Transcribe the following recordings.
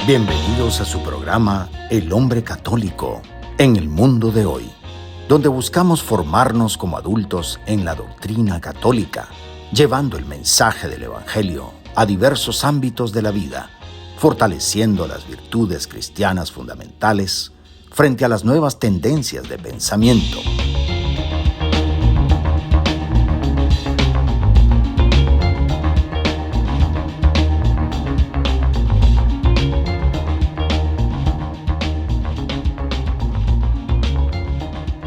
Bienvenidos a su programa El Hombre Católico en el Mundo de Hoy, donde buscamos formarnos como adultos en la doctrina católica, llevando el mensaje del Evangelio a diversos ámbitos de la vida, fortaleciendo las virtudes cristianas fundamentales frente a las nuevas tendencias de pensamiento.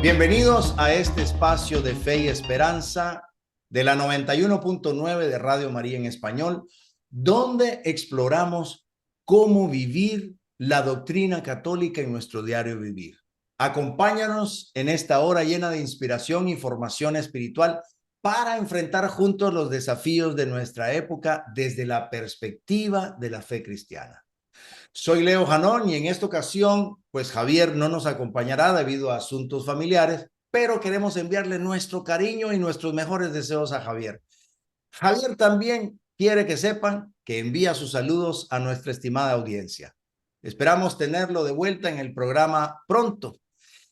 Bienvenidos a este espacio de fe y esperanza de la 91.9 de Radio María en Español, donde exploramos cómo vivir la doctrina católica en nuestro diario vivir. Acompáñanos en esta hora llena de inspiración y formación espiritual para enfrentar juntos los desafíos de nuestra época desde la perspectiva de la fe cristiana. Soy Leo Janón y en esta ocasión, pues Javier no nos acompañará debido a asuntos familiares, pero queremos enviarle nuestro cariño y nuestros mejores deseos a Javier. Javier también quiere que sepan que envía sus saludos a nuestra estimada audiencia. Esperamos tenerlo de vuelta en el programa pronto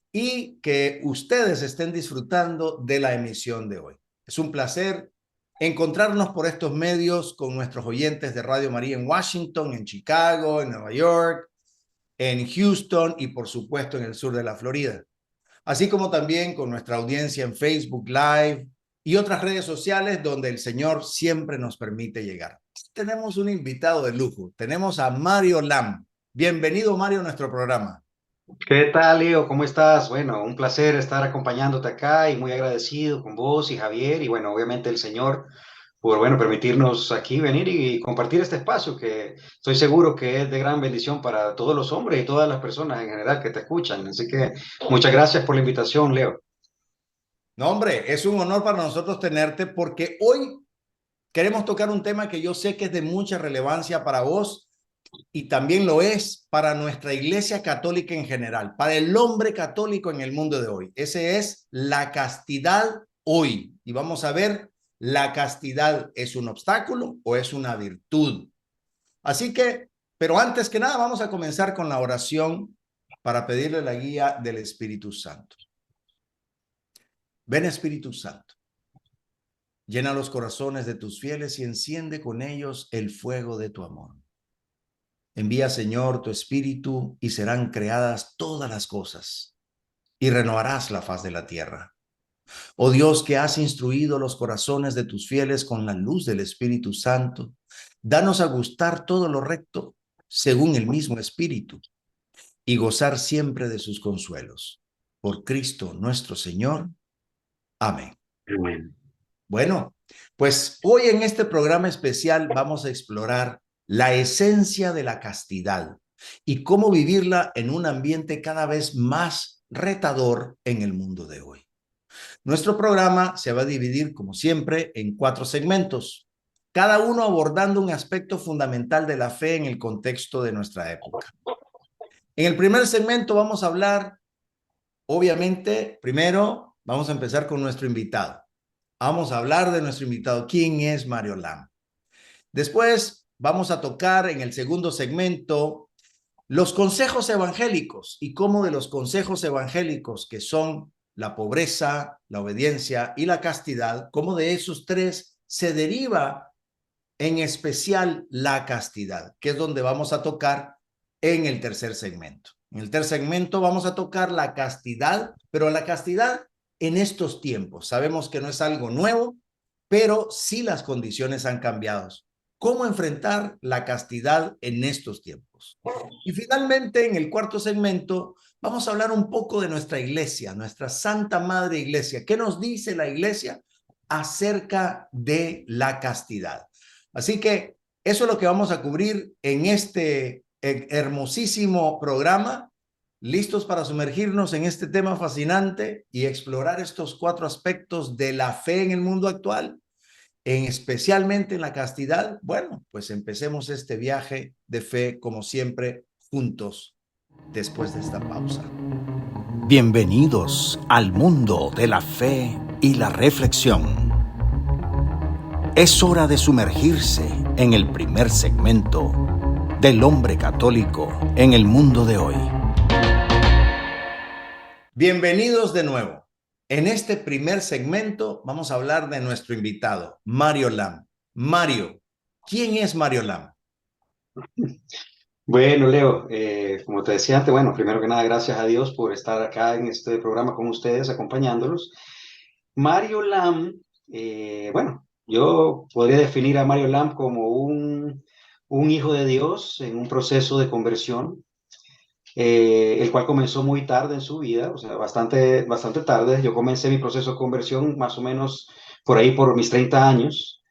y que ustedes estén disfrutando de la emisión de hoy. Es un placer encontrarnos por estos medios con nuestros oyentes de Radio María en Washington, en Chicago, en Nueva York, en Houston y por supuesto en el sur de la Florida. Así como también con nuestra audiencia en Facebook Live y otras redes sociales donde el Señor siempre nos permite llegar. Tenemos un invitado de lujo, tenemos a Mario Lam. Bienvenido, Mario, a nuestro programa. ¿Qué tal, Leo? ¿Cómo estás? Bueno, un placer estar acompañándote acá y muy agradecido con vos y Javier y bueno, obviamente el Señor por, permitirnos aquí venir y compartir este espacio que estoy seguro que es de gran bendición para todos los hombres y todas las personas en general que te escuchan. Así que muchas gracias por la invitación, Leo. No, hombre, es un honor para nosotros tenerte porque hoy queremos tocar un tema que yo sé que es de mucha relevancia para vos y también lo es para nuestra Iglesia Católica en general, para el hombre católico en el mundo de hoy. Ese es la castidad hoy. Y vamos a ver, ¿la castidad es un obstáculo o es una virtud? Así que, pero antes que nada, vamos a comenzar con la oración para pedirle la guía del Espíritu Santo. Ven, Espíritu Santo, llena los corazones de tus fieles y enciende con ellos el fuego de tu amor. Envía, Señor, tu Espíritu y serán creadas todas las cosas y renovarás la faz de la tierra. Oh Dios, que has instruido los corazones de tus fieles con la luz del Espíritu Santo, danos a gustar todo lo recto según el mismo Espíritu y gozar siempre de sus consuelos. Por Cristo nuestro Señor. Amén. Amén. Bueno, pues hoy en este programa especial vamos a explorar la esencia de la castidad y cómo vivirla en un ambiente cada vez más retador en el mundo de hoy. Nuestro programa se va a dividir, como siempre, en 4 segmentos, cada uno abordando un aspecto fundamental de la fe en el contexto de nuestra época. En el primer segmento vamos a hablar, obviamente, primero vamos a empezar con nuestro invitado. Vamos a hablar de nuestro invitado, ¿quién es Mario Lam? Después vamos a tocar en el segundo segmento los consejos evangélicos y cómo de los consejos evangélicos que son la pobreza, la obediencia y la castidad, cómo de esos 3 se deriva en especial la castidad, que es donde vamos a tocar en el tercer segmento. En el tercer segmento vamos a tocar la castidad, pero la castidad en estos tiempos. Sabemos que no es algo nuevo, pero sí las condiciones han cambiado. ¿Cómo enfrentar la castidad en estos tiempos? Y finalmente, en el cuarto segmento, vamos a hablar un poco de nuestra iglesia, nuestra Santa Madre Iglesia. ¿Qué nos dice la iglesia acerca de la castidad? Así que eso es lo que vamos a cubrir en este hermosísimo programa. ¿Listos para sumergirnos en este tema fascinante y explorar estos 4 aspectos de la fe en el mundo actual? Especialmente en la castidad. Bueno, pues empecemos este viaje de fe como siempre juntos después de esta pausa. Bienvenidos al mundo de la fe y la reflexión. Es hora de sumergirse en el primer segmento del hombre católico en el mundo de hoy. Bienvenidos de nuevo. En este primer segmento vamos a hablar de nuestro invitado, Mario Lam. Mario, ¿quién es Mario Lam? Bueno, Leo, como te decía antes, bueno, primero que nada, gracias a Dios por estar acá en este programa con ustedes, acompañándolos. Mario Lam, bueno, yo podría definir a Mario Lam como un hijo de Dios en un proceso de conversión, el cual comenzó muy tarde en su vida, o sea, bastante tarde. Yo comencé mi proceso de conversión más o menos por ahí por mis 30 años.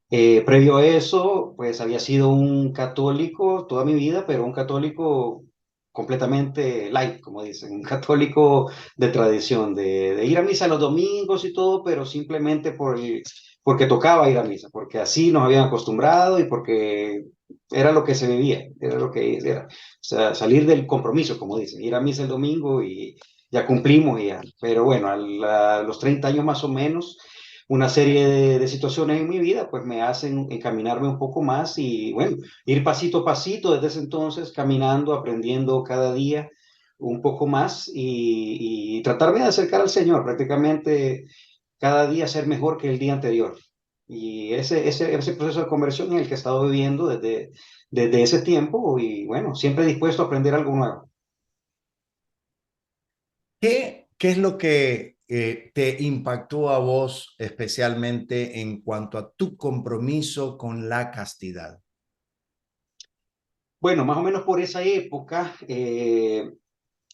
Previo a eso, pues había sido un católico toda mi vida, pero un católico completamente light, como dicen, un católico de tradición, de ir a misa los domingos y todo, pero simplemente porque tocaba ir a misa, porque así nos habían acostumbrado y porque era lo que se vivía, era lo que era. O sea, salir del compromiso, como dicen, ir a misa el domingo y ya cumplimos y ya. Pero bueno, a los 30 años más o menos una serie de situaciones en mi vida, pues me hacen encaminarme un poco más y bueno, ir pasito a pasito desde ese entonces, caminando, aprendiendo cada día un poco más y tratarme de acercar al Señor, prácticamente cada día ser mejor que el día anterior. Y ese proceso de conversión en el que he estado viviendo desde ese tiempo y bueno, siempre dispuesto a aprender algo nuevo. ¿Qué es lo que te impactó a vos especialmente en cuanto a tu compromiso con la castidad? Bueno, más o menos por esa época,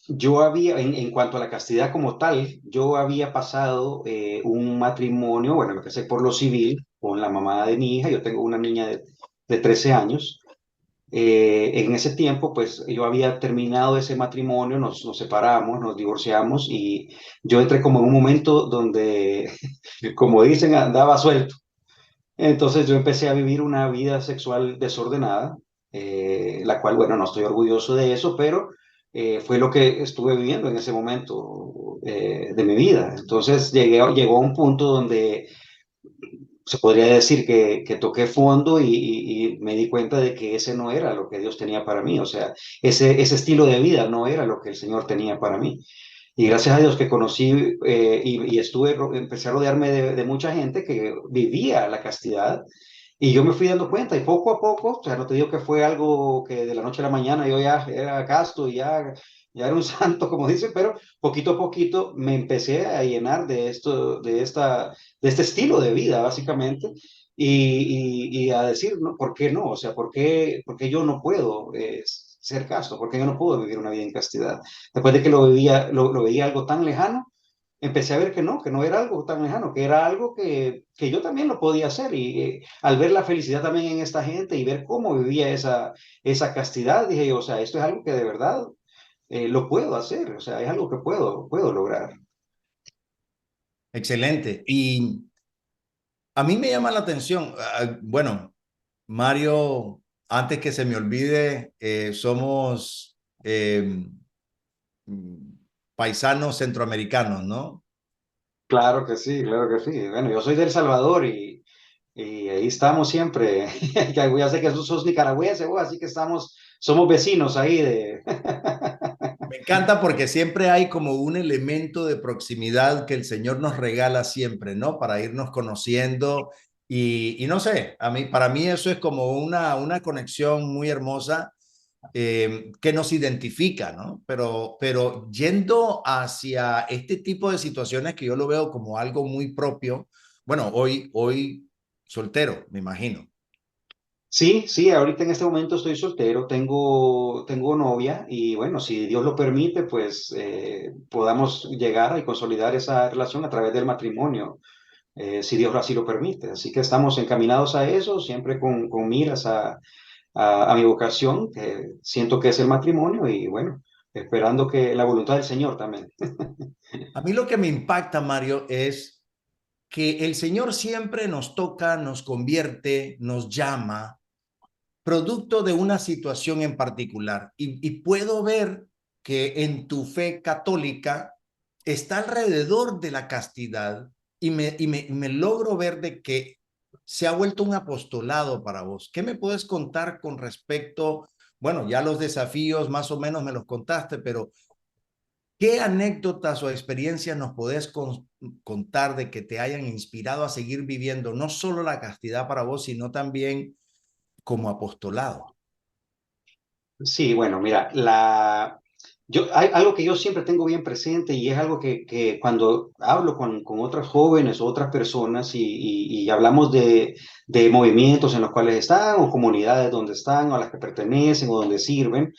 yo había, en cuanto a la castidad como tal, yo había pasado un matrimonio, bueno, me casé por lo civil con la mamá de mi hija, yo tengo una niña de 13 años. En ese tiempo, pues yo había terminado ese matrimonio, nos separamos, nos divorciamos y yo entré como en un momento donde, como dicen, andaba suelto. Entonces yo empecé a vivir una vida sexual desordenada, la cual, bueno, no estoy orgulloso de eso, pero fue lo que estuve viviendo en ese momento de mi vida. Entonces llegó a un punto donde se podría decir que toqué fondo y me di cuenta de que ese no era lo que Dios tenía para mí, o sea, ese estilo de vida no era lo que el Señor tenía para mí. Y gracias a Dios que conocí empecé a rodearme de mucha gente que vivía la castidad y yo me fui dando cuenta y poco a poco, o sea, no te digo que fue algo que de la noche a la mañana yo ya era casto y ya era un santo, como dicen, pero poquito a poquito me empecé a llenar de esto, de este estilo de vida, básicamente. Y a decir, ¿no? ¿Por qué no? O sea, por qué yo no puedo ser casto? ¿Por qué yo no puedo vivir una vida en castidad? Después de que lo veía algo tan lejano, empecé a ver que no era algo tan lejano, que era algo que yo también lo podía hacer. Y al ver la felicidad también en esta gente y ver cómo vivía esa castidad, dije yo, o sea, esto es algo que de verdad lo puedo hacer, o sea, es algo que puedo lograr. Excelente. Y a mí me llama la atención, bueno, Mario, antes que se me olvide, somos paisanos centroamericanos, ¿no? Claro que sí, claro que sí. Bueno, yo soy de El Salvador y ahí estamos siempre. Ya sé que tú sos nicaragüense, vos, así que somos vecinos ahí de... Me encanta porque siempre hay como un elemento de proximidad que el Señor nos regala siempre, ¿no? Para irnos conociendo y no sé, para mí eso es como una conexión muy hermosa que nos identifica, ¿no? Pero yendo hacia este tipo de situaciones que yo lo veo como algo muy propio, bueno, hoy soltero, me imagino. Sí, sí, ahorita en este momento estoy soltero, tengo novia y bueno, si Dios lo permite, pues podamos llegar y consolidar esa relación a través del matrimonio, si Dios así lo permite. Así que estamos encaminados a eso, siempre con miras a mi vocación, que siento que es el matrimonio y bueno, esperando que la voluntad del Señor también. A mí lo que me impacta, Mario, es que el Señor siempre nos toca, nos convierte, nos llama, producto de una situación en particular. Y puedo ver que en tu fe católica está alrededor de la castidad y me logro ver de que se ha vuelto un apostolado para vos. ¿Qué me puedes contar con respecto, bueno, ya los desafíos más o menos me los contaste, pero ¿qué anécdotas o experiencias nos podés contar de que te hayan inspirado a seguir viviendo no solo la castidad para vos, sino también como apostolado? Sí, bueno, mira, hay algo que yo siempre tengo bien presente y es algo que cuando hablo con otras jóvenes o otras personas y hablamos de movimientos en los cuales están o comunidades donde están o a las que pertenecen o donde sirven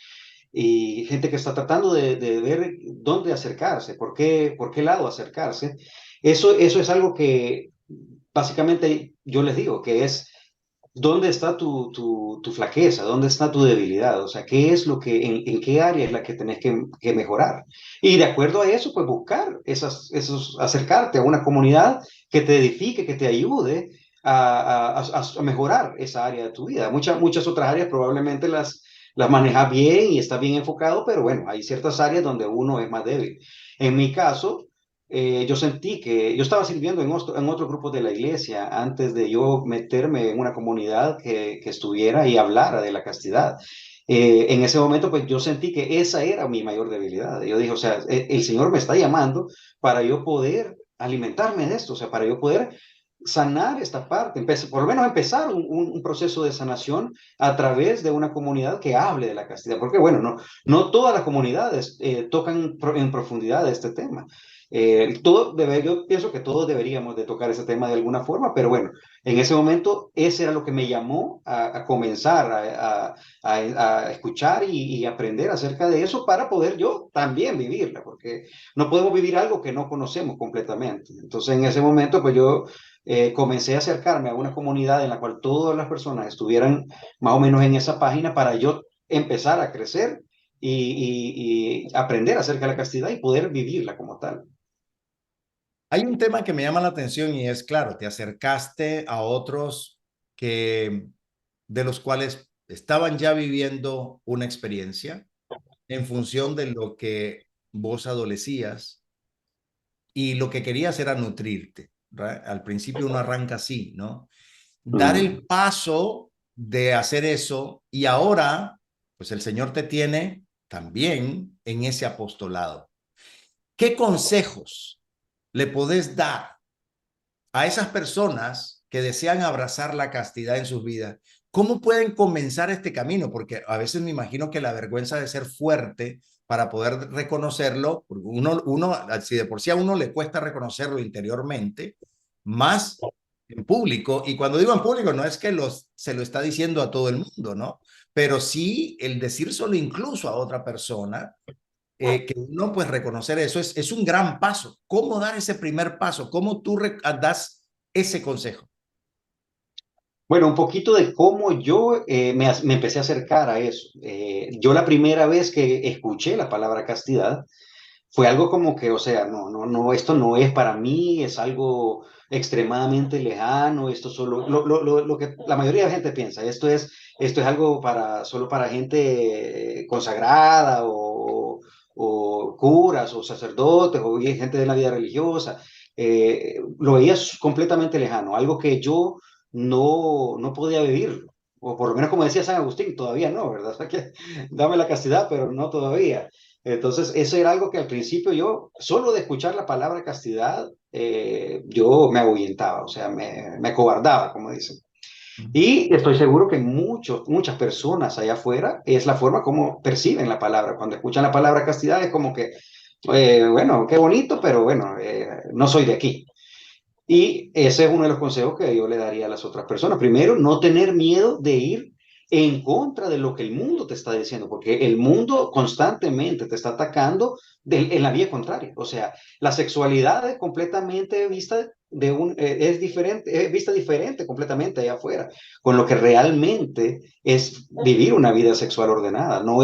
y gente que está tratando de ver dónde acercarse, por qué lado acercarse, eso es algo que básicamente yo les digo, que es ¿dónde está tu flaqueza? ¿Dónde está tu debilidad? O sea, ¿qué es lo que, en qué área es la que tenés que mejorar? Y de acuerdo a eso, pues buscar acercarte a una comunidad que te edifique, que te ayude a mejorar esa área de tu vida. Muchas otras áreas probablemente las manejas bien y estás bien enfocado, pero bueno, hay ciertas áreas donde uno es más débil. En mi caso, yo sentí que yo estaba sirviendo en otro grupo de la iglesia antes de yo meterme en una comunidad que estuviera y hablara de la castidad. En ese momento, pues yo sentí que esa era mi mayor debilidad. Yo dije, o sea, el Señor me está llamando para yo poder alimentarme de esto, o sea, para yo poder sanar esta parte, por lo menos empezar un proceso de sanación a través de una comunidad que hable de la castidad, porque bueno, no todas las comunidades tocan en profundidad este tema. Yo pienso que todos deberíamos de tocar ese tema de alguna forma, pero bueno, en ese momento ese era lo que me llamó a comenzar a escuchar y aprender acerca de eso para poder yo también vivirla, porque no podemos vivir algo que no conocemos completamente. Entonces en ese momento pues yo comencé a acercarme a una comunidad en la cual todas las personas estuvieran más o menos en esa página para yo empezar a crecer y aprender acerca de la castidad y poder vivirla como tal. Hay un tema que me llama la atención y es, claro, te acercaste a otros que de los cuales estaban ya viviendo una experiencia en función de lo que vos adolecías y lo que querías era nutrirte, ¿verdad? Al principio uno arranca así, ¿no? Dar Mm. el paso de hacer eso y ahora, pues el Señor te tiene también en ese apostolado. ¿Qué consejos le podés dar a esas personas que desean abrazar la castidad en sus vidas? ¿Cómo pueden comenzar este camino? Porque a veces me imagino que la vergüenza de ser fuerte para poder reconocerlo, porque si de por sí a uno le cuesta reconocerlo interiormente, más en público, y cuando digo en público no es que se lo está diciendo a todo el mundo, ¿no? Pero sí el decírselo incluso a otra persona, que uno pues reconocer eso es un gran paso. ¿Cómo dar ese primer paso? ¿Cómo tú das ese consejo? Bueno, un poquito de cómo yo me empecé a acercar a eso. Yo la primera vez que escuché la palabra castidad fue algo como que, o sea, no, esto no es para mí, es algo extremadamente lejano, esto solo, lo que la mayoría de la gente piensa, esto es algo solo para gente consagrada o curas o sacerdotes o gente de la vida religiosa. Lo veía completamente lejano, algo que yo no podía vivir, o por lo menos como decía San Agustín, todavía no, ¿verdad? O sea que dame la castidad, pero no todavía. Entonces, eso era algo que al principio yo, solo de escuchar la palabra castidad, yo me ahuyentaba, o sea, me acobardaba, como dicen. Y estoy seguro que muchas personas allá afuera es la forma como perciben la palabra. Cuando escuchan la palabra castidad es como que, bueno, qué bonito, pero bueno, no soy de aquí. Y ese es uno de los consejos que yo le daría a las otras personas. Primero, no tener miedo de ir en contra de lo que el mundo te está diciendo, porque el mundo constantemente te está atacando en la vía contraria. O sea, la sexualidad es completamente vista es diferente, es vista diferente completamente allá afuera, con lo que realmente es vivir una vida sexual ordenada. No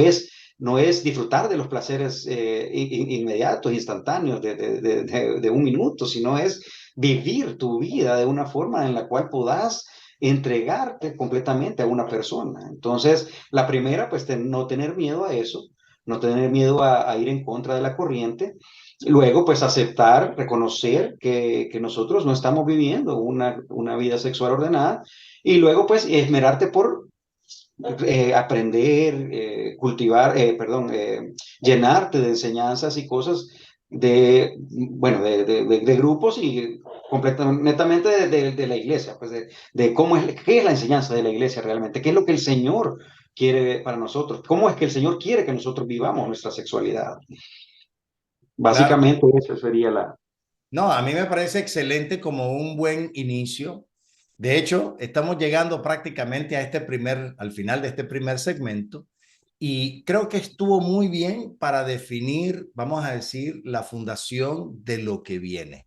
es disfrutar de los placeres inmediatos, instantáneos de un minuto, sino es vivir tu vida de una forma en la cual puedas entregarte completamente a una persona. Entonces, la primera, pues no tener miedo a eso. no tener miedo a ir en contra de la corriente. Luego, pues aceptar, reconocer que nosotros no estamos viviendo una vida sexual ordenada y luego, pues, esmerarte por aprender, cultivar, perdón, llenarte de enseñanzas y cosas bueno, de grupos y completamente, netamente de la iglesia, pues de cómo es, qué es la enseñanza de la iglesia realmente, qué es lo que el Señor quiere para nosotros, cómo es que el Señor quiere que nosotros vivamos nuestra sexualidad. Claro. Básicamente, eso sería la... No, a mí me parece excelente como un buen inicio. De hecho, estamos llegando prácticamente a al final de este primer segmento y creo que estuvo muy bien para definir, vamos a decir, la fundación de lo que viene.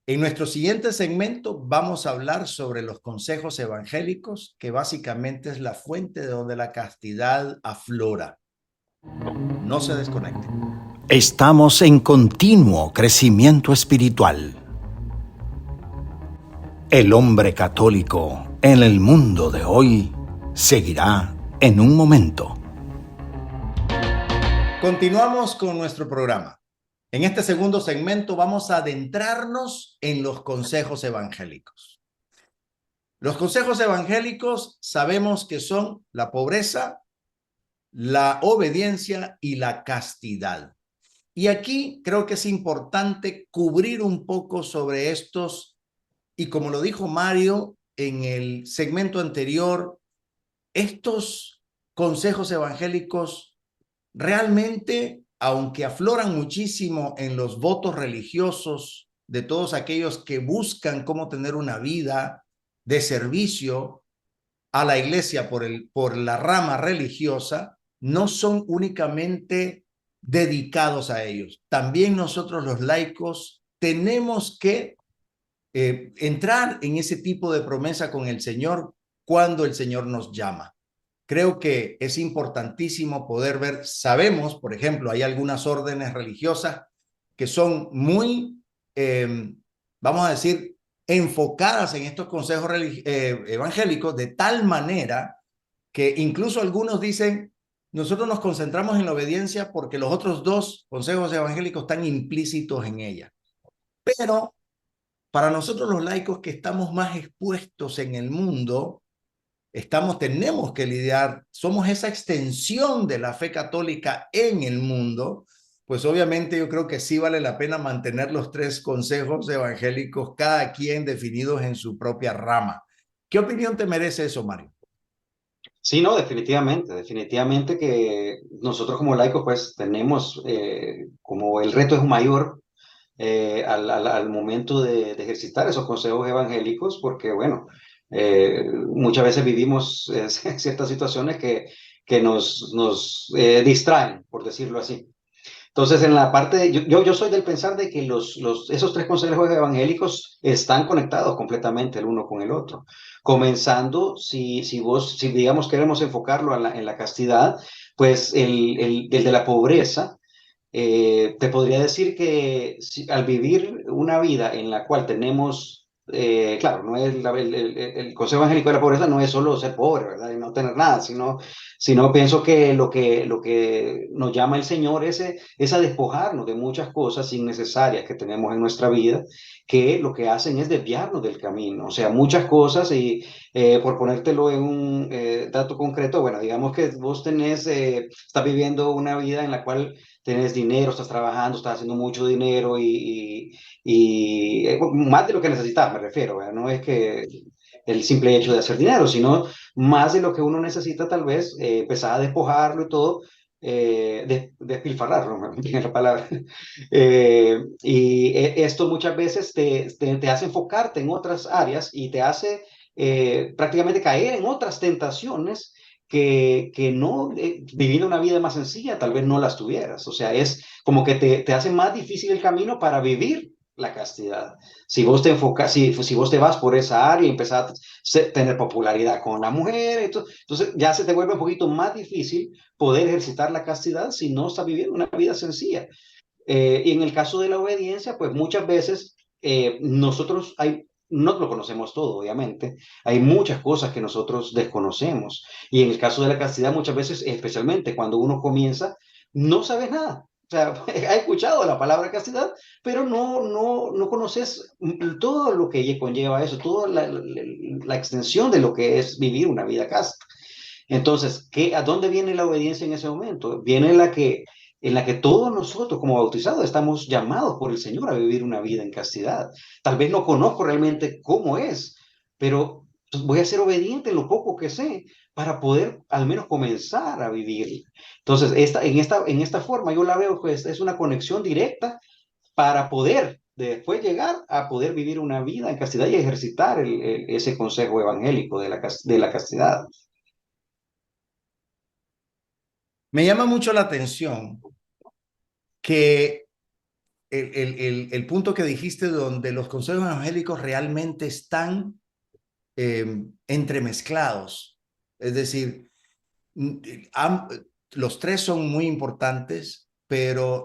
En nuestro siguiente segmento vamos a hablar sobre los consejos evangélicos, que básicamente es la fuente de donde la castidad aflora. No se desconecten. Estamos en continuo crecimiento espiritual. El hombre católico en el mundo de hoy seguirá en un momento. Continuamos con nuestro programa. En este segundo segmento vamos a adentrarnos en los consejos evangélicos. Los consejos evangélicos sabemos que son la pobreza, la obediencia y la castidad. Y aquí creo que es importante cubrir un poco sobre estos, y como lo dijo Mario en el segmento anterior, estos consejos evangélicos realmente, aunque afloran muchísimo en los votos religiosos de todos aquellos que buscan cómo tener una vida de servicio a la iglesia por la rama religiosa, no son únicamente dedicados a ellos. También nosotros los laicos tenemos que entrar en ese tipo de promesa con el Señor cuando el Señor nos llama. Creo que es importantísimo poder ver, sabemos, por ejemplo, hay algunas órdenes religiosas que son muy, vamos a decir, enfocadas en estos consejos evangélicos de tal manera que incluso algunos dicen, nosotros nos concentramos en la obediencia porque los otros dos consejos evangélicos están implícitos en ella. Pero para nosotros los laicos que estamos más expuestos en el mundo, tenemos que lidiar, somos esa extensión de la fe católica en el mundo, pues obviamente yo creo que sí vale la pena mantener los tres consejos evangélicos, cada quien definidos en su propia rama. ¿Qué opinión te merece eso, Mario? Sí, no, definitivamente, definitivamente que nosotros como laicos pues tenemos, como el reto es mayor al momento de ejercitar esos consejos evangélicos, porque bueno, muchas veces vivimos ciertas situaciones que nos distraen, por decirlo así. Entonces, en la parte, yo soy del pensar de que esos tres consejos evangélicos están conectados completamente el uno con el otro. Comenzando, si digamos queremos enfocarlo en la castidad, pues el de la pobreza, te podría decir que al vivir una vida en la cual tenemos, claro, no es el consejo evangélico de la pobreza no es solo ser pobre, ¿verdad? Y no tener nada, sino pienso que lo que nos llama el Señor es a despojarnos de muchas cosas innecesarias que tenemos en nuestra vida, que lo que hacen es desviarnos del camino. O sea, muchas cosas, y por ponértelo en un dato concreto, bueno, digamos que vos estás viviendo una vida en la cual tenés dinero, estás trabajando, estás haciendo mucho dinero y más de lo que necesitas, me refiero, ¿verdad? No es que el simple hecho de hacer dinero, sino más de lo que uno necesita tal vez, empezar a despojarlo y todo, despilfarrarlo, ¿no? Tiene la palabra. Esto muchas veces te hace enfocarte en otras áreas y te hace prácticamente caer en otras tentaciones que no, viviendo una vida más sencilla, tal vez no las tuvieras. O sea, es como que te hace más difícil el camino para vivir la castidad. Si vos te enfocas, si vos te vas por esa área y empezás a tener popularidad con la mujer, entonces ya se te vuelve un poquito más difícil poder ejercitar la castidad si no estás viviendo una vida sencilla. Y en el caso de la obediencia, pues muchas veces nosotros no lo conocemos todo, obviamente. Hay muchas cosas que nosotros desconocemos. Y en el caso de la castidad, muchas veces, especialmente cuando uno comienza, no sabes nada. O sea, has escuchado la palabra castidad, pero no conoces todo lo que conlleva eso, toda la extensión de lo que es vivir una vida casta. Entonces, ¿a dónde viene la obediencia en ese momento? Viene en la que todos nosotros como bautizados estamos llamados por el Señor a vivir una vida en castidad. Tal vez no conozco realmente cómo es, pero voy a ser obediente en lo poco que sé para poder al menos comenzar a vivir. Entonces, en esta forma yo la veo, pues es una conexión directa para poder después llegar a poder vivir una vida en castidad y ejercitar ese consejo evangélico de la castidad. Me llama mucho la atención que punto que dijiste donde los consejos evangélicos realmente están entremezclados. Es decir, los tres son muy importantes, pero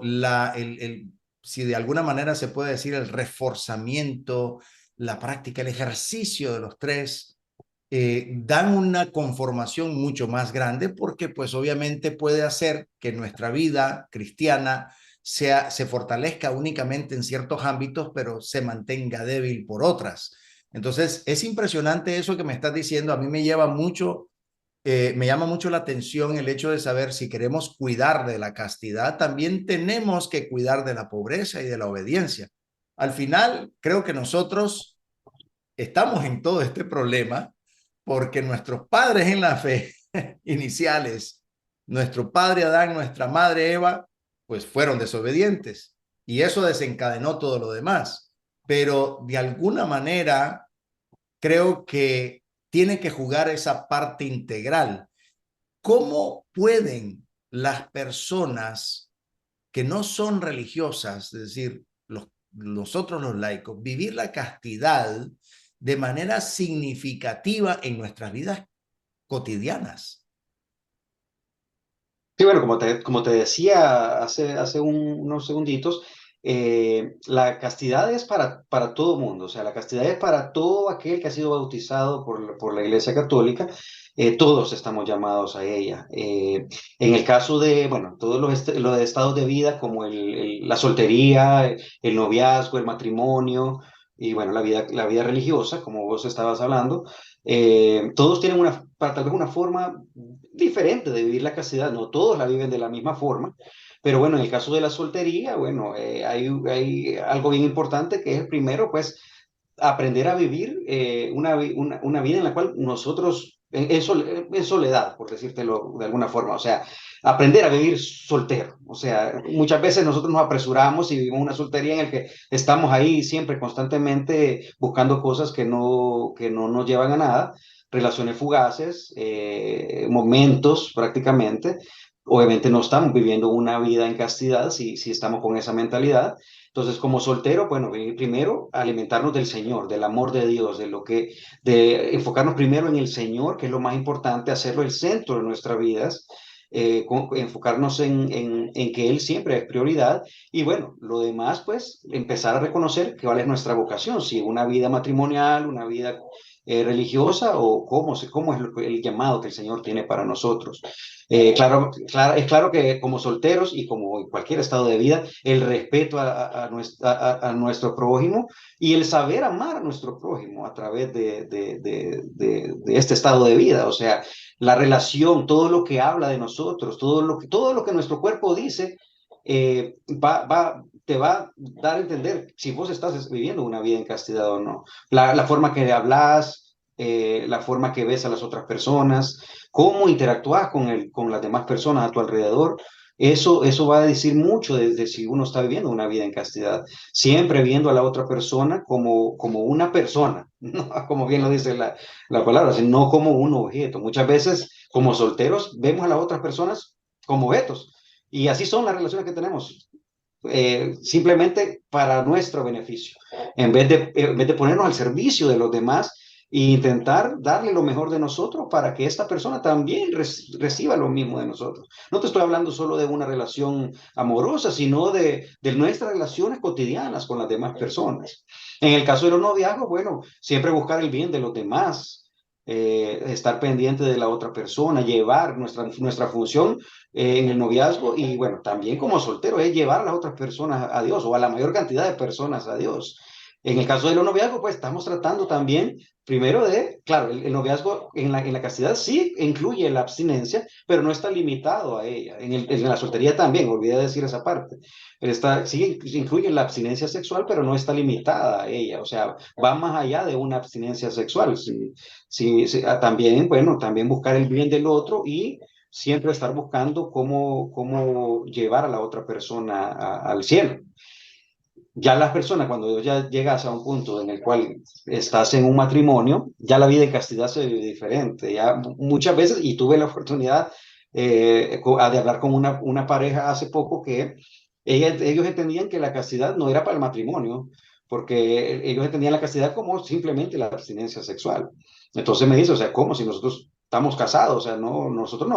si de alguna manera se puede decir el reforzamiento, la práctica, el ejercicio de los tres, dan una conformación mucho más grande porque pues obviamente puede hacer que nuestra vida cristiana se fortalezca únicamente en ciertos ámbitos, pero se mantenga débil por otras. Entonces, es impresionante eso que me estás diciendo. A mí me llama mucho la atención el hecho de saber si queremos cuidar de la castidad, también tenemos que cuidar de la pobreza y de la obediencia. Al final, creo que nosotros estamos en todo este problema porque nuestros padres en la fe iniciales, nuestro padre Adán, nuestra madre Eva, pues fueron desobedientes y eso desencadenó todo lo demás. Pero de alguna manera creo que tiene que jugar esa parte integral. ¿Cómo pueden las personas que no son religiosas, es decir, nosotros los laicos, vivir la castidad de manera significativa en nuestras vidas cotidianas? Sí, bueno, como te decía hace unos segunditos, la castidad es para todo mundo, o sea, la castidad es para todo aquel que ha sido bautizado por la Iglesia Católica, todos estamos llamados a ella. En el caso de, bueno, todos los estados de vida, como la soltería, el noviazgo, el matrimonio y, bueno, la vida religiosa, como vos estabas hablando, todos tienen tal vez una forma diferente de vivir la castidad, no todos la viven de la misma forma, pero bueno, en el caso de la soltería, bueno, hay algo bien importante que es primero, pues, aprender a vivir una vida en la cual nosotros, en soledad, por decírtelo de alguna forma, o sea, aprender a vivir soltero, o sea, muchas veces nosotros nos apresuramos y vivimos una soltería en la que estamos ahí siempre constantemente buscando cosas que no nos llevan a nada, relaciones fugaces, momentos prácticamente. Obviamente no estamos viviendo una vida en castidad si estamos con esa mentalidad. Entonces, como soltero, bueno, primero alimentarnos del Señor, del amor de Dios, de enfocarnos primero en el Señor, que es lo más importante, hacerlo el centro de nuestras vidas, enfocarnos en que Él siempre es prioridad y bueno, lo demás, pues empezar a reconocer cuál es nuestra vocación, si una vida matrimonial, una vida religiosa o cómo es el llamado que el Señor tiene para nosotros. Es claro que como solteros y como en cualquier estado de vida, el respeto a nuestro prójimo y el saber amar a nuestro prójimo a través de este estado de vida. O sea, la relación, todo lo que habla de nosotros, todo lo que nuestro cuerpo dice, te va a dar a entender si vos estás viviendo una vida en castidad o no. La forma que hablas, la forma que ves a las otras personas, cómo interactúas con las demás personas a tu alrededor. Eso va a decir mucho de si uno está viviendo una vida en castidad. Siempre viendo a la otra persona como una persona, ¿no? Como bien lo dice la palabra, no como un objeto. Muchas veces, como solteros, vemos a las otras personas como objetos. Y así son las relaciones que tenemos, simplemente para nuestro beneficio, en vez de ponernos al servicio de los demás e intentar darle lo mejor de nosotros para que esta persona también reciba lo mismo de nosotros. No te estoy hablando solo de una relación amorosa, sino de nuestras relaciones cotidianas con las demás personas. En el caso de los noviazgos, bueno, siempre buscar el bien de los demás. estar pendiente de la otra persona, llevar nuestra función en el noviazgo y bueno, también como soltero es llevar a las otras personas a Dios o a la mayor cantidad de personas a Dios. En el caso de los noviazgos, pues estamos tratando también primero claro, el noviazgo en la castidad sí incluye la abstinencia, pero no está limitado a ella. En la soltería también, olvidé decir esa parte. Sí incluye la abstinencia sexual, pero no está limitada a ella. O sea, va más allá de una abstinencia sexual. También, bueno, también buscar el bien del otro y siempre estar buscando cómo llevar a la otra persona al cielo. Ya las personas, cuando ya llegas a un punto en el cual estás en un matrimonio, ya la vida en castidad se vive diferente. Ya muchas veces, y tuve la oportunidad de hablar con una pareja hace poco que ellos entendían que la castidad no era para el matrimonio, porque ellos entendían la castidad como simplemente la abstinencia sexual. Entonces me dice, o sea, ¿cómo si nosotros estamos casados? O sea, nosotros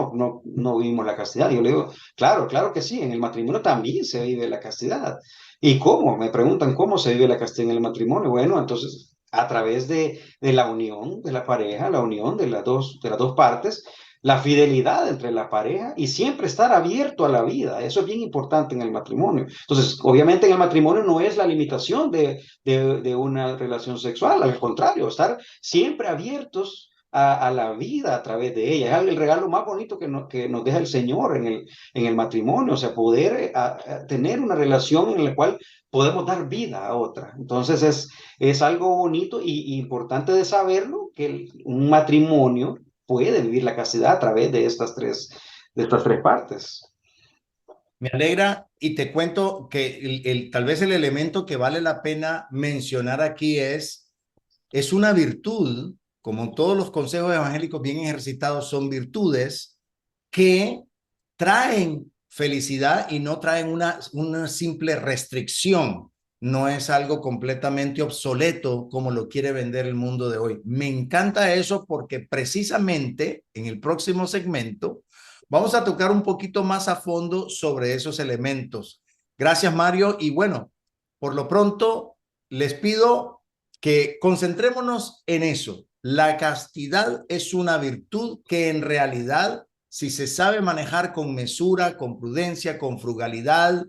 no vivimos la castidad. Y yo le digo, claro, claro que sí, en el matrimonio también se vive la castidad. ¿Y cómo? Me preguntan cómo se vive la castidad en el matrimonio. Bueno, entonces, a través de la unión de la pareja, la unión de las dos partes, la fidelidad entre la pareja y siempre estar abierto a la vida. Eso es bien importante en el matrimonio. Entonces, obviamente en el matrimonio no es la limitación de una relación sexual, al contrario, estar siempre abiertos a la vida a través de ella. Es el regalo más bonito que nos deja el Señor en el matrimonio, o sea, poder tener una relación en la cual podemos dar vida a otra. Entonces es algo bonito y importante de saberlo, que un matrimonio puede vivir la castidad a través de estas tres partes. Me alegra y te cuento que tal vez el elemento que vale la pena mencionar aquí es una virtud, como todos los consejos evangélicos bien ejercitados son virtudes que traen felicidad y no traen una simple restricción. No es algo completamente obsoleto como lo quiere vender el mundo de hoy. Me encanta eso porque precisamente en el próximo segmento vamos a tocar un poquito más a fondo sobre esos elementos. Gracias, Mario. Y bueno, por lo pronto les pido que concentrémonos en eso. La castidad es una virtud que en realidad, si se sabe manejar con mesura, con prudencia, con frugalidad,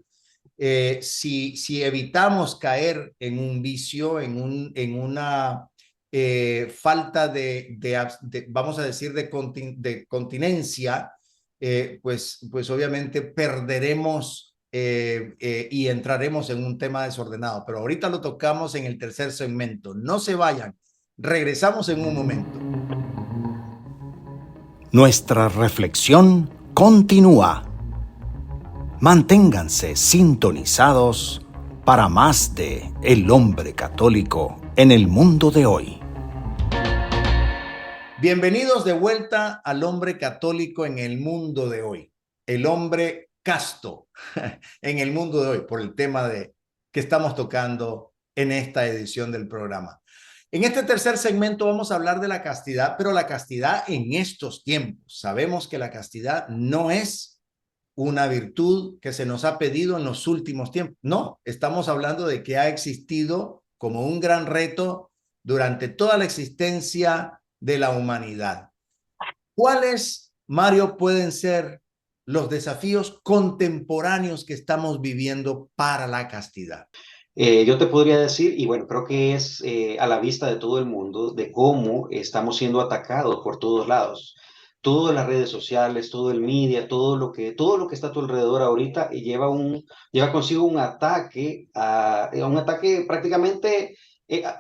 si evitamos caer en un vicio, en una falta vamos a decir, de continencia, pues obviamente perderemos y entraremos en un tema desordenado. Pero ahorita lo tocamos en el tercer segmento. No se vayan. Regresamos en un momento. Nuestra reflexión continúa. Manténganse sintonizados para más de El Hombre Católico en el mundo de hoy. Bienvenidos de vuelta al Hombre Católico en el mundo de hoy. El hombre casto en el mundo de hoy, por el tema que estamos tocando en esta edición del programa. En este tercer segmento vamos a hablar de la castidad, pero la castidad en estos tiempos. Sabemos que la castidad no es una virtud que se nos ha pedido en los últimos tiempos. No, estamos hablando de que ha existido como un gran reto durante toda la existencia de la humanidad. ¿Cuáles, Mario, pueden ser los desafíos contemporáneos que estamos viviendo para la castidad? Yo te podría decir, y bueno, creo que es a la vista de todo el mundo, de cómo estamos siendo atacados por todos lados. Todas las redes sociales, todo el media, todo lo que está a tu alrededor ahorita lleva consigo un ataque prácticamente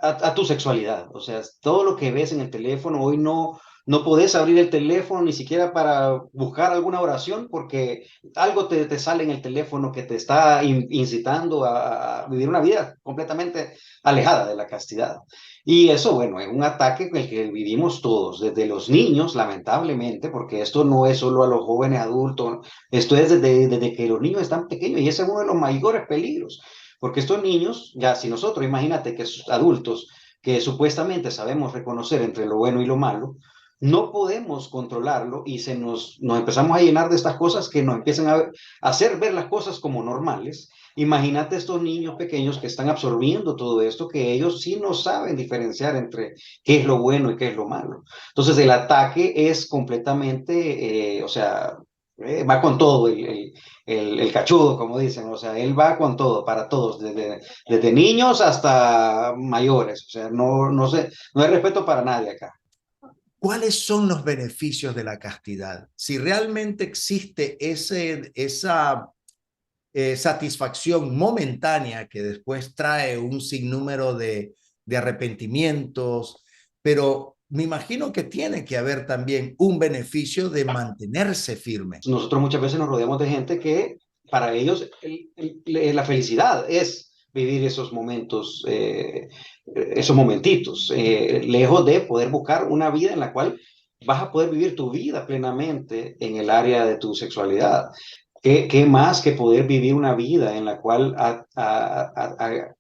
a tu sexualidad. O sea, todo lo que ves en el teléfono, hoy no podés abrir el teléfono ni siquiera para buscar alguna oración porque algo te sale en el teléfono que te está incitando a vivir una vida completamente alejada de la castidad. Y eso, bueno, es un ataque con el que vivimos todos, desde los niños, lamentablemente, porque esto no es solo a los jóvenes adultos, esto es desde que los niños están pequeños y ese es uno de los mayores peligros, porque estos niños, ya si nosotros, imagínate que adultos que supuestamente sabemos reconocer entre lo bueno y lo malo, no podemos controlarlo y nos empezamos a llenar de estas cosas que nos empiezan a hacer ver las cosas como normales. Imagínate estos niños pequeños que están absorbiendo todo esto, que ellos sí no saben diferenciar entre qué es lo bueno y qué es lo malo. Entonces el ataque es completamente, o sea, va con todo el cachudo, como dicen, o sea, él va con todo, para todos, desde niños hasta mayores, o sea, no sé, no hay respeto para nadie acá. ¿Cuáles son los beneficios de la castidad? Si realmente existe esa satisfacción momentánea que después trae un sinnúmero de arrepentimientos, pero me imagino que tiene que haber también un beneficio de mantenerse firme. Nosotros muchas veces nos rodeamos de gente que para ellos la felicidad es vivir esos momentos, esos momentitos, lejos de poder buscar una vida en la cual vas a poder vivir tu vida plenamente en el área de tu sexualidad. ¿Qué más que poder vivir una vida en la cual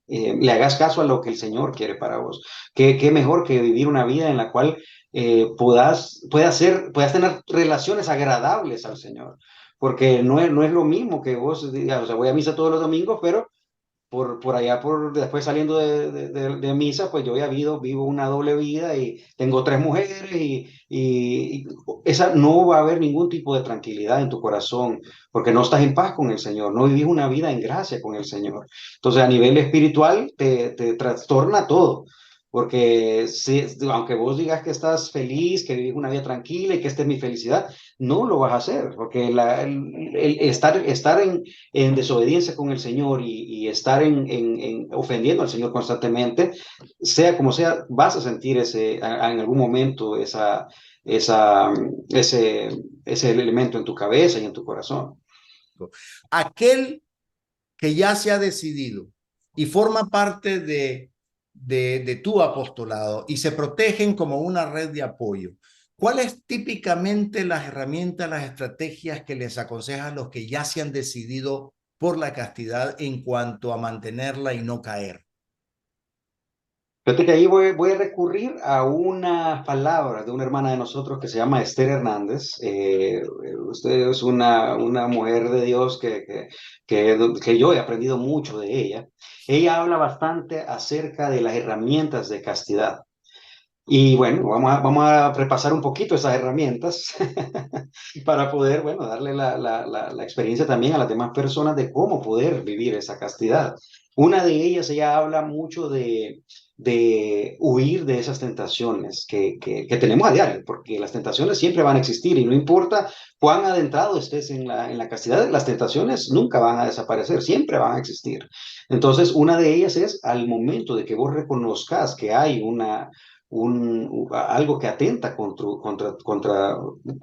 le hagas caso a lo que el Señor quiere para vos? ¿Qué mejor que vivir una vida en la cual puedas tener relaciones agradables al Señor? Porque no es lo mismo que vos digas, o sea, voy a misa todos los domingos, pero por allá, después saliendo de misa, pues yo ya vivo una doble vida y tengo tres mujeres y esa no va a haber ningún tipo de tranquilidad en tu corazón, porque no estás en paz con el Señor, no vivís una vida en gracia con el Señor. Entonces, a nivel espiritual, te trastorna todo. Porque aunque vos digas que estás feliz, que vivís una vida tranquila y que esta es mi felicidad, no lo vas a hacer, porque el estar en desobediencia con el Señor y estar en ofendiendo al Señor constantemente, sea como sea, vas a sentir en algún momento esa, ese, ese elemento en tu cabeza y en tu corazón. Aquel que ya se ha decidido y forma parte de tu apostolado y se protegen como una red de apoyo. ¿Cuáles típicamente las herramientas, las estrategias que les aconsejan los que ya se han decidido por la castidad en cuanto a mantenerla y no caer? Fíjate que ahí voy a recurrir a unas palabras de una hermana de nosotros que se llama Esther Hernández. Usted es una mujer de Dios que yo he aprendido mucho de ella. Ella habla bastante acerca de las herramientas de castidad. Y bueno, vamos a repasar un poquito esas herramientas para poder, bueno, darle la experiencia también a las demás personas de cómo poder vivir esa castidad. Una de ellas, ella habla mucho de huir de esas tentaciones que tenemos a diario, porque las tentaciones siempre van a existir y no importa cuán adentrado estés en la castidad, las tentaciones nunca van a desaparecer, siempre van a existir. Entonces, una de ellas es al momento de que vos reconozcas que hay algo que atenta contra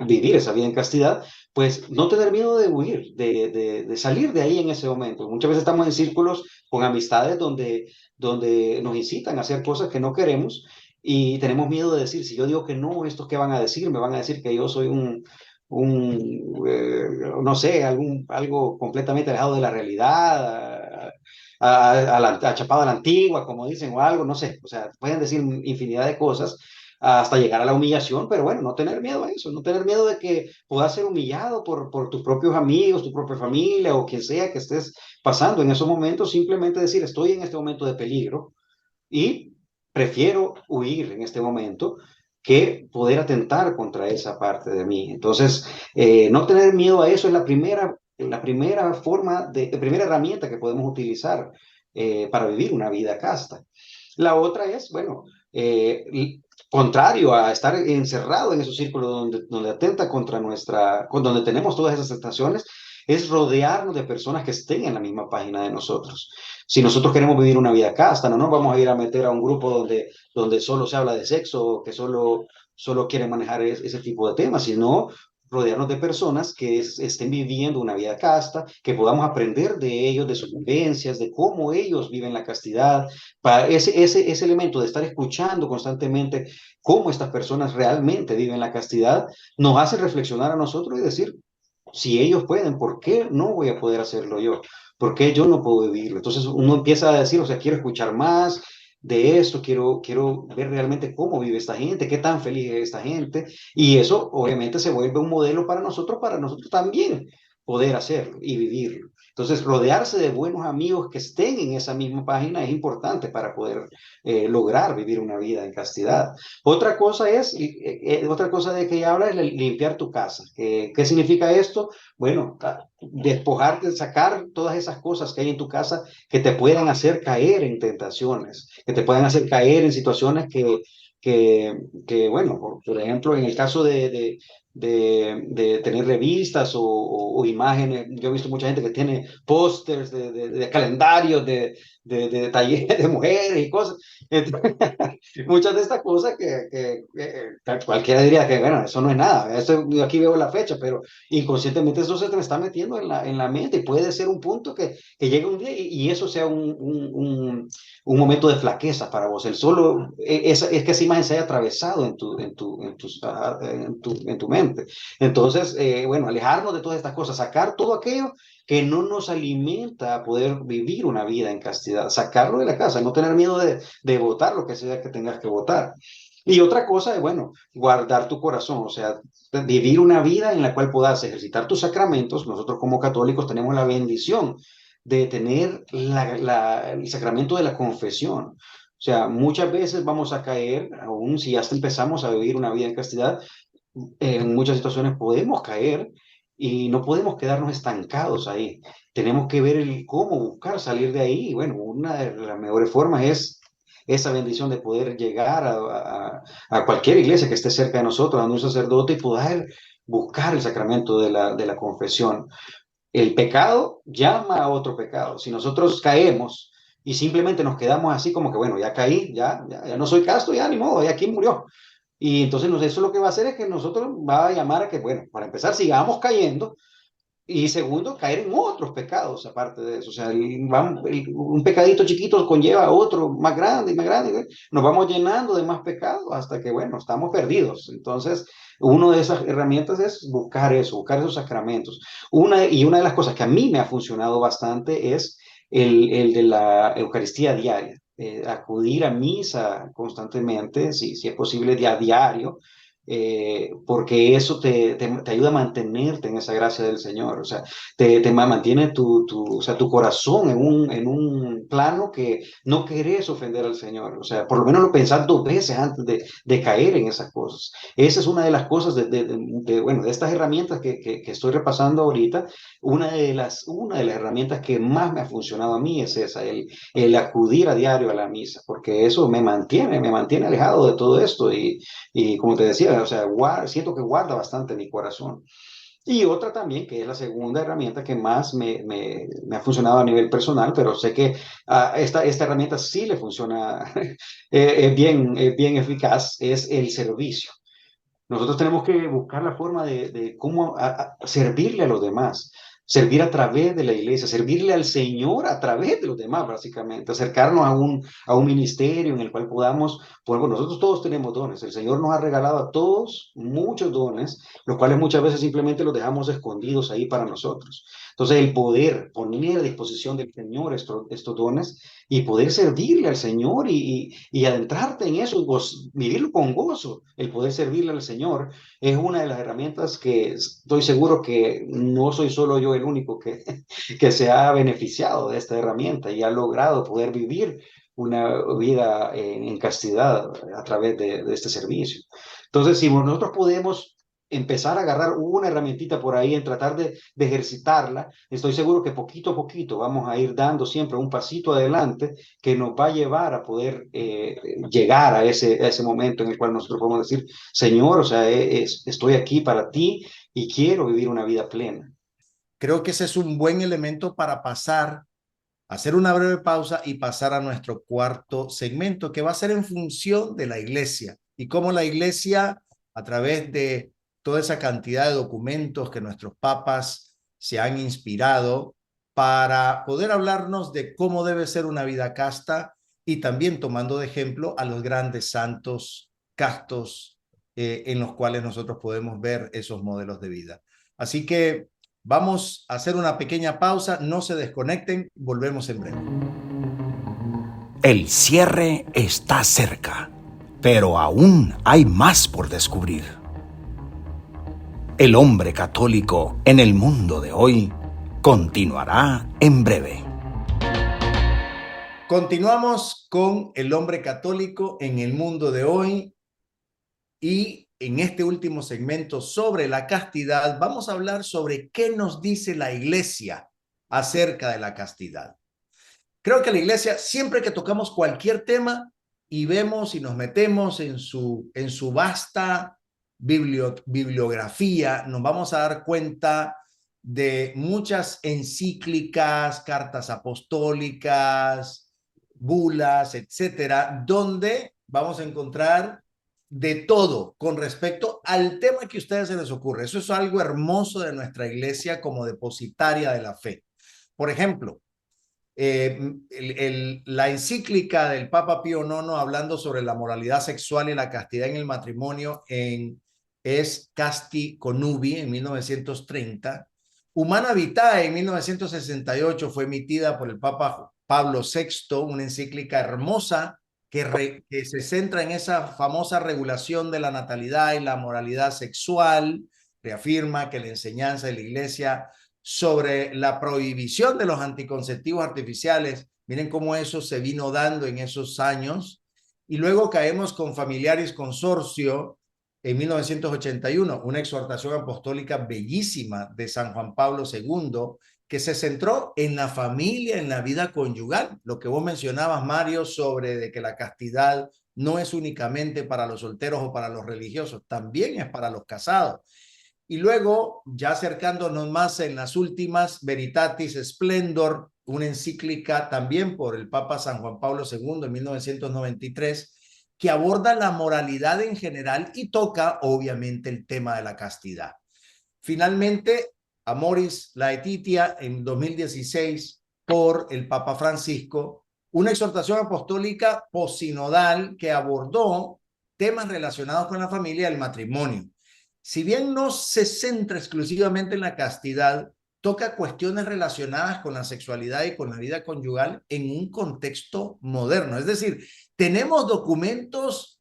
vivir esa vida en castidad, pues no tener miedo de huir, de salir de ahí en ese momento. Muchas veces estamos en círculos con amistades donde nos incitan a hacer cosas que no queremos y tenemos miedo de decir, si yo digo que no, ¿estos qué van a decir? Me van a decir que yo soy no sé, algo completamente alejado de la realidad, chapado a la antigua, como dicen, o algo, no sé, o sea, pueden decir infinidad de cosas hasta llegar a la humillación, pero bueno, no tener miedo a eso, no tener miedo de que puedas ser humillado por tus propios amigos, tu propia familia o quien sea que estés pasando en esos momentos, simplemente decir, estoy en este momento de peligro y prefiero huir en este momento que poder atentar contra esa parte de mí. Entonces, no tener miedo a eso es la primera primera herramienta que podemos utilizar para vivir una vida casta. La otra es, bueno, contrario a estar encerrado en esos círculos donde atenta donde tenemos todas esas tentaciones, es rodearnos de personas que estén en la misma página de nosotros. Si nosotros queremos vivir una vida casta, no nos vamos a ir a meter a un grupo donde solo se habla de sexo, que solo quieren manejar ese tipo de temas, sino rodearnos de personas que estén viviendo una vida casta, que podamos aprender de ellos, de sus vivencias, de cómo ellos viven la castidad, para ese elemento de estar escuchando constantemente cómo estas personas realmente viven la castidad, nos hace reflexionar a nosotros y decir, si ellos pueden, ¿por qué no voy a poder hacerlo yo? ¿Por qué yo no puedo vivirlo? Entonces uno empieza a decir, o sea, quiero escuchar más, de esto, quiero ver realmente cómo vive esta gente, qué tan feliz es esta gente, y eso obviamente se vuelve un modelo para nosotros también poder hacerlo y vivirlo. Entonces, rodearse de buenos amigos que estén en esa misma página es importante para poder lograr vivir una vida en castidad. Otra cosa de que ella habla es limpiar tu casa. ¿Qué significa esto? Bueno, despojarte, sacar todas esas cosas que hay en tu casa que te puedan hacer caer en tentaciones, que te puedan hacer caer en situaciones que bueno, por ejemplo, en el caso de tener revistas o imágenes, yo he visto mucha gente que tiene pósters de calendarios de talleres de mujeres y cosas. Entonces, muchas de estas cosas que cualquiera diría que, bueno, eso no es nada, eso, yo aquí veo la fecha, pero inconscientemente eso se te está metiendo en la mente y puede ser un punto que llegue un día y eso sea un momento de flaqueza para vos. El solo, es que esa imagen se haya atravesado en tu mente. Entonces, bueno, alejarnos de todas estas cosas, sacar todo aquello que no nos alimenta a poder vivir una vida en castidad, sacarlo de la casa, no tener miedo de votar lo que sea que tengas que votar. Y otra cosa es, bueno, guardar tu corazón, o sea, vivir una vida en la cual puedas ejercitar tus sacramentos. Nosotros como católicos tenemos la bendición de tener el sacramento de la confesión. O sea, muchas veces vamos a caer, aún si hasta empezamos a vivir una vida en castidad, en muchas situaciones podemos caer y no podemos quedarnos estancados ahí. Tenemos que ver el cómo buscar salir de ahí. Y bueno, una de las mejores formas es esa bendición de poder llegar a cualquier iglesia que esté cerca de nosotros, a un sacerdote y poder buscar el sacramento de la confesión. El pecado llama a otro pecado. Si nosotros caemos y simplemente nos quedamos así como que, bueno, ya caí, ya no soy casto, ya ni modo, ya aquí murió. Y entonces eso lo que va a hacer es que nosotros va a llamar a que, bueno, para empezar, sigamos cayendo y segundo, caer en otros pecados aparte de eso. O sea, un pecadito chiquito conlleva a otro más grande y más grande. ¿Eh? Nos vamos llenando de más pecados hasta que, bueno, estamos perdidos. Entonces, una de esas herramientas es buscar eso, buscar esos sacramentos. Una de las cosas que a mí me ha funcionado bastante es el de la Eucaristía diaria. Acudir a misa constantemente, si es posible, a diario, porque eso te ayuda a mantenerte en esa gracia del Señor, o sea, te mantiene o sea, tu corazón en un plano que no querés ofender al Señor, o sea, por lo menos lo pensás dos veces antes de caer en esas cosas. Esa es una de las cosas bueno, de estas herramientas que estoy repasando ahorita, una de las herramientas que más me ha funcionado a mí es esa, el acudir a diario a la misa, porque eso me mantiene alejado de todo esto y como te decía, o sea, siento que guarda bastante mi corazón. Y otra también, que es la segunda herramienta que más me ha funcionado a nivel personal, pero sé que esta herramienta sí le funciona es bien eficaz, es el servicio. Nosotros tenemos que buscar la forma de cómo servirle a los demás, servir a través de la iglesia, servirle al Señor a través de los demás, básicamente, acercarnos a un ministerio en el cual podamos, pues bueno, nosotros todos tenemos dones, el Señor nos ha regalado a todos muchos dones, los cuales muchas veces simplemente los dejamos escondidos ahí para nosotros. Entonces, el poder poner a disposición del Señor estos dones y poder servirle al Señor y adentrarte en eso, vivirlo con gozo, el poder servirle al Señor, es una de las herramientas que estoy seguro que no soy solo yo el único que se ha beneficiado de esta herramienta y ha logrado poder vivir una vida en castidad a través de este servicio. Entonces, si nosotros podemos empezar a agarrar una herramientita por ahí en tratar de ejercitarla, estoy seguro que poquito a poquito vamos a ir dando siempre un pasito adelante que nos va a llevar a poder llegar a ese momento en el cual nosotros podemos decir, Señor, o sea, estoy aquí para ti y quiero vivir una vida plena. Creo que ese es un buen elemento para pasar, hacer una breve pausa y pasar a nuestro cuarto segmento, que va a ser en función de la iglesia y cómo la iglesia, a través de toda esa cantidad de documentos que nuestros papas se han inspirado para poder hablarnos de cómo debe ser una vida casta y también tomando de ejemplo a los grandes santos castos en los cuales nosotros podemos ver esos modelos de vida. Así que vamos a hacer una pequeña pausa, no se desconecten, volvemos en breve. El cierre está cerca, pero aún hay más por descubrir. El hombre católico en el mundo de hoy continuará en breve. Continuamos con el hombre católico en el mundo de hoy y en este último segmento sobre la castidad vamos a hablar sobre qué nos dice la Iglesia acerca de la castidad. Creo que la Iglesia, siempre que tocamos cualquier tema y vemos y nos metemos en su vasta bibliografía, nos vamos a dar cuenta de muchas encíclicas, cartas apostólicas, bulas, etcétera, donde vamos a encontrar de todo con respecto al tema que a ustedes se les ocurre. Eso es algo hermoso de nuestra Iglesia como depositaria de la fe. Por ejemplo, la encíclica del Papa Pío IX hablando sobre la moralidad sexual y la castidad en el matrimonio es Casti Connubii en 1930. Humana Vitae en 1968 fue emitida por el Papa Pablo VI, una encíclica hermosa que se centra en esa famosa regulación de la natalidad y la moralidad sexual. Reafirma que la enseñanza de la Iglesia sobre la prohibición de los anticonceptivos artificiales. Miren cómo eso se vino dando en esos años. Y luego caemos con Familiaris Consortio en 1981, una exhortación apostólica bellísima de San Juan Pablo II, que se centró en la familia, en la vida conyugal. Lo que vos mencionabas, Mario, sobre de que la castidad no es únicamente para los solteros o para los religiosos, también es para los casados. Y luego, ya acercándonos más en las últimas, Veritatis Splendor, una encíclica también por el Papa San Juan Pablo II en 1993, que aborda la moralidad en general y toca, obviamente, el tema de la castidad. Finalmente, Amoris Laetitia en 2016 por el Papa Francisco, una exhortación apostólica posinodal que abordó temas relacionados con la familia y el matrimonio. Si bien no se centra exclusivamente en la castidad, toca cuestiones relacionadas con la sexualidad y con la vida conyugal en un contexto moderno. Es decir, tenemos documentos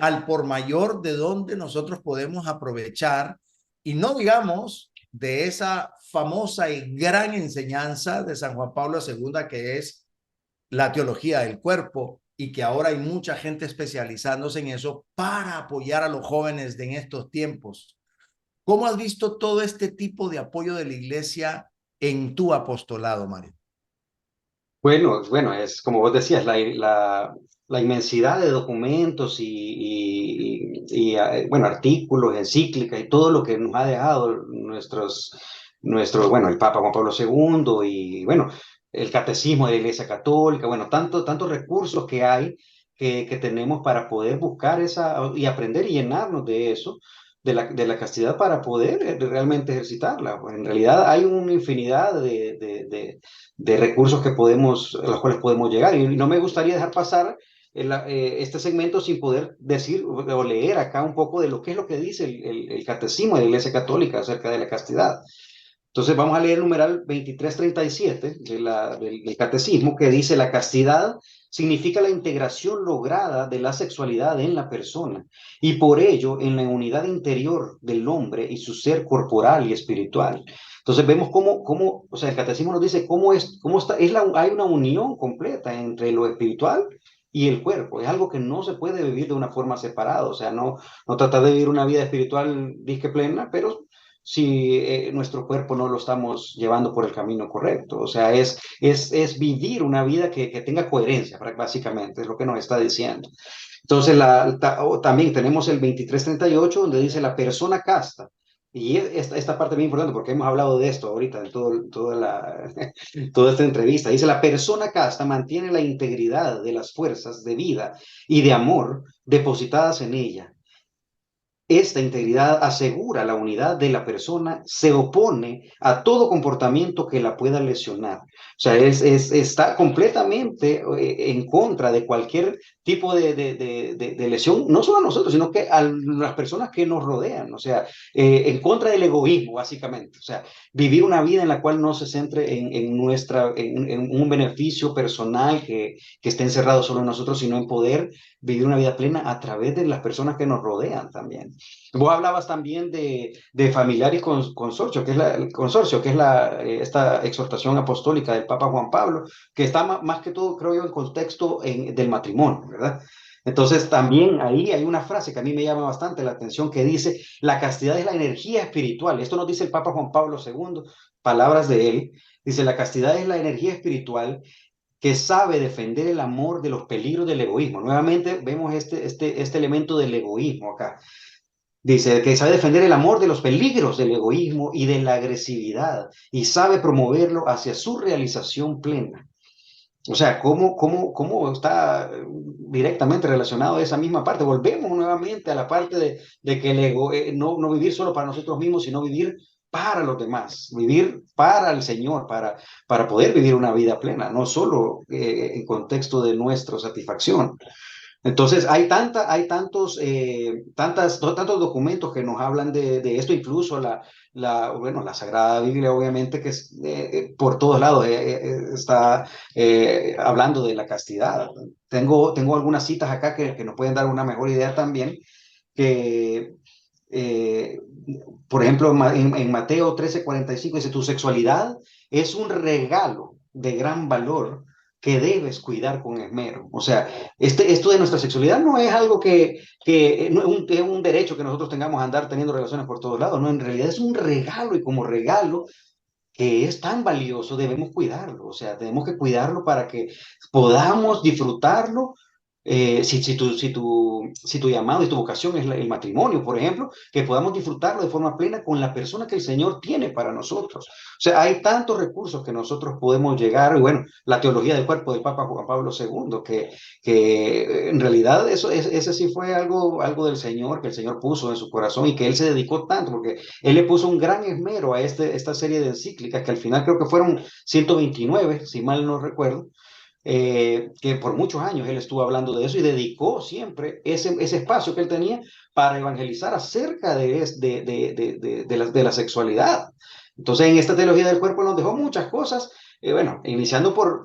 al por mayor de donde nosotros podemos aprovechar y no digamos de esa famosa y gran enseñanza de San Juan Pablo II que es la teología del cuerpo y que ahora hay mucha gente especializándose en eso para apoyar a los jóvenes de en estos tiempos. ¿Cómo has visto todo este tipo de apoyo de la Iglesia en tu apostolado, Mario? Bueno, es como vos decías, la inmensidad de documentos bueno, artículos, encíclicas y todo lo que nos ha dejado bueno, el Papa Juan Pablo II y, bueno, el Catecismo de la Iglesia Católica, bueno, tantos recursos que hay que tenemos para poder buscar y aprender y llenarnos de eso. De la castidad para poder realmente ejercitarla. Pues en realidad hay una infinidad de recursos a los cuales podemos llegar. Y no me gustaría dejar pasar este segmento sin poder decir o leer acá un poco de lo que es lo que dice el Catecismo de la Iglesia Católica acerca de la castidad. Entonces vamos a leer el numeral 2337 del Catecismo que dice: la castidad significa la integración lograda de la sexualidad en la persona y por ello en la unidad interior del hombre y su ser corporal y espiritual. Entonces vemos o sea, el Catecismo nos dice hay una unión completa entre lo espiritual y el cuerpo. Es algo que no se puede vivir de una forma separada, o sea, no tratar de vivir una vida espiritual disque plena, pero si nuestro cuerpo no lo estamos llevando por el camino correcto. O sea, es vivir una vida que tenga coherencia, básicamente, es lo que nos está diciendo. Entonces, también tenemos el 2338, donde dice la persona casta. Y esta parte es muy importante porque hemos hablado de esto ahorita en toda esta entrevista. Dice, la persona casta mantiene la integridad de las fuerzas de vida y de amor depositadas en ella. esta integridad asegura la unidad de la persona, se opone a todo comportamiento que la pueda lesionar. O sea, está completamente en contra de cualquier tipo de lesión, no solo a nosotros, sino que a las personas que nos rodean. O sea, en contra del egoísmo, básicamente. O sea, vivir una vida en la cual no se centre en un beneficio personal que esté encerrado solo en nosotros, sino en poder vivir una vida plena a través de las personas que nos rodean también. Vos hablabas también de familiar y consorcio, que es el consorcio, que es esta exhortación apostólica del Papa Juan Pablo, que está más que todo, creo yo, en contexto del matrimonio, ¿verdad? Entonces también ahí hay una frase que a mí me llama bastante la atención que dice, la castidad es la energía espiritual. Esto nos dice el Papa Juan Pablo II, palabras de él. Dice, la castidad es la energía espiritual que sabe defender el amor de los peligros del egoísmo. Nuevamente vemos este elemento del egoísmo acá. Dice que sabe defender el amor de los peligros del egoísmo y de la agresividad y sabe promoverlo hacia su realización plena. O sea, cómo está directamente relacionado a esa misma parte. Volvemos nuevamente a la parte de que el ego, no vivir solo para nosotros mismos, sino vivir para los demás, vivir para el Señor, para poder vivir una vida plena, no solo en contexto de nuestra satisfacción. Entonces, hay tantos documentos que nos hablan de esto, incluso bueno, la Sagrada Biblia, obviamente, que por todos lados está hablando de la castidad. Tengo algunas citas acá que nos pueden dar una mejor idea también, que, eh, por ejemplo, en Mateo 13:45 dice, tu sexualidad es un regalo de gran valor que debes cuidar con esmero. O sea, esto de nuestra sexualidad no es algo que no es un derecho que nosotros tengamos a andar teniendo relaciones por todos lados, no, en realidad es un regalo y como regalo que es tan valioso, debemos cuidarlo, o sea, tenemos que cuidarlo para que podamos disfrutarlo. Si tu llamado y tu vocación es el matrimonio, por ejemplo, que podamos disfrutarlo de forma plena con la persona que el Señor tiene para nosotros. O sea, hay tantos recursos que nosotros podemos llegar, y bueno, la teología del cuerpo del Papa Juan Pablo II, que en realidad ese sí fue algo del Señor, que el Señor puso en su corazón y que Él se dedicó tanto, porque Él le puso un gran esmero a esta serie de encíclicas, que al final creo que fueron 129, si mal no recuerdo, que por muchos años él estuvo hablando de eso y dedicó siempre ese espacio que él tenía para evangelizar acerca de la sexualidad. Entonces, en esta teología del cuerpo nos dejó muchas cosas, bueno, iniciando por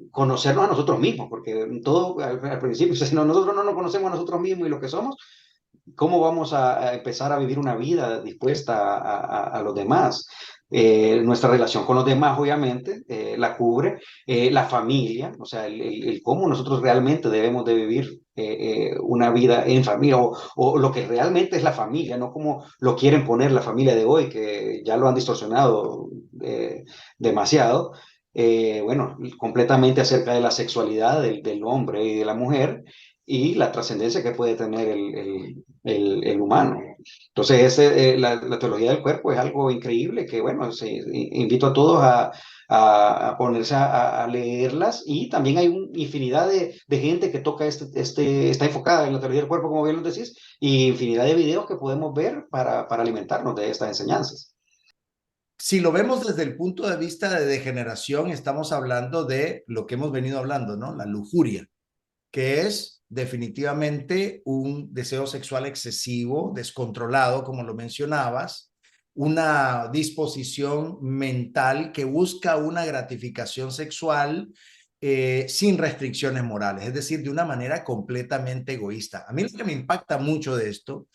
conocernos a nosotros mismos, porque todo al principio, si nosotros no nos conocemos a nosotros mismos y lo que somos, ¿cómo vamos a empezar a vivir una vida dispuesta a los demás? Nuestra relación con los demás, obviamente, la cubre, la familia, o sea, el cómo nosotros realmente debemos de vivir una vida en familia, o lo que realmente es la familia, no como lo quieren poner la familia de hoy, que ya lo han distorsionado demasiado. Bueno, completamente acerca de la sexualidad del hombre y de la mujer y la trascendencia que puede tener el humano. Entonces, la teología del cuerpo es algo increíble que, bueno, invito a todos a ponerse a leerlas y también hay una infinidad de gente que toca está enfocada en la teología del cuerpo, como bien lo decís, y infinidad de videos que podemos ver para alimentarnos de estas enseñanzas. Si lo vemos desde el punto de vista de degeneración, estamos hablando de lo que hemos venido hablando, ¿no? La lujuria, que es definitivamente un deseo sexual excesivo, descontrolado, como lo mencionabas, una disposición mental que busca una gratificación sexual sin restricciones morales, es decir, de una manera completamente egoísta. A mí lo que me impacta mucho de esto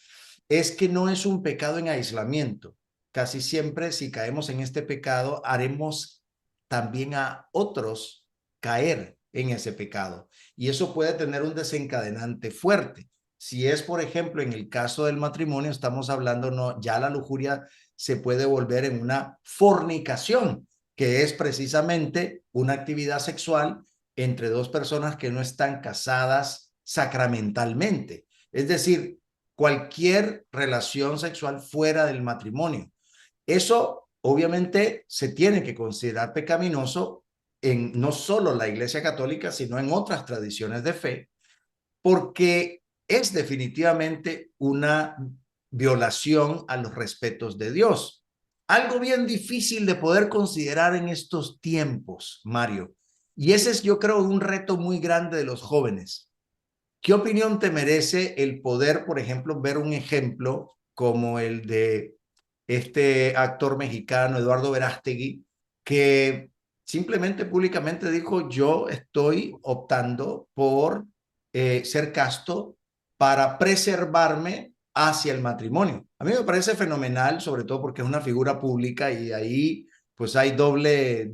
es que no es un pecado en aislamiento. Casi siempre, si caemos en este pecado, haremos también a otros caer en ese pecado. Y eso puede tener un desencadenante fuerte. Si es, por ejemplo, en el caso del matrimonio, estamos hablando, no, ya la lujuria se puede volver en una fornicación, que es precisamente una actividad sexual entre dos personas que no están casadas sacramentalmente. Es decir, cualquier relación sexual fuera del matrimonio. Eso obviamente se tiene que considerar pecaminoso en no solo la Iglesia Católica, sino en otras tradiciones de fe, porque es definitivamente una violación a los respetos de Dios. Algo bien difícil de poder considerar en estos tiempos, Mario. Y ese es, yo creo, un reto muy grande de los jóvenes. ¿Qué opinión te merece el poder, por ejemplo, ver un ejemplo como el de este actor mexicano, Eduardo Verástegui, que simplemente públicamente dijo: yo estoy optando por ser casto para preservarme hacia el matrimonio? A mí me parece fenomenal, sobre todo porque es una figura pública y ahí pues hay doble